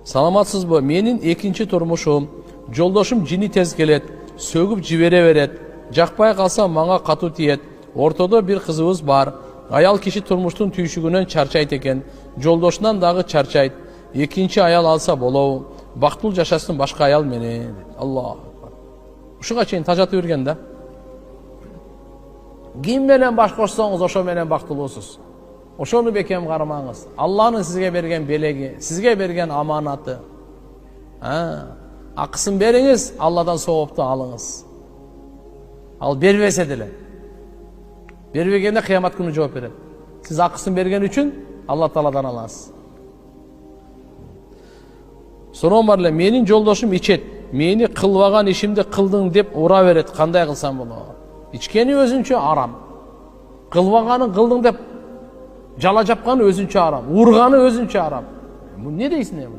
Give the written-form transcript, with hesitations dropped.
Саламатсызбы? Менин экинчи турмушум. Жолдошум жини тез келет, сөгүп жибере берет. Жакпай калса мага катуу тиет. Ортодо бир кызыбыз бар. Аял киши турмуштун түйшүгүнөн чарчайт экен. Жолдошунан дагы чарчайт. Экинчи аял алса болобу? Бактылуу жашасын башка аял менен. Аллах. Ушуга чейин тажатып берген да. Ким менен баш кошсоңуз ошо менен бактылуусуз. Ошону бекем кармаңыз. Алланын сизге берген белеги, сизге берген аманаты. Акысын бериңиз, Алладан соопту алыңыз. Ал бербесе деле. Бербегенде кыямат күнү жооп берет. Сиз акысын берген үчүн Алла Тааладан аласыз. Сонун бар эле, менин жолдошум ичет. Мени кылбаган ишимди кылдың деп ура берет. Кандай кылсам болот? Ичкени өзүнчө арам. Кылбаганын кылдың деп жала жапканы өзүнчө арам. Урганы өзүнчө арам. Бу не дейсиң?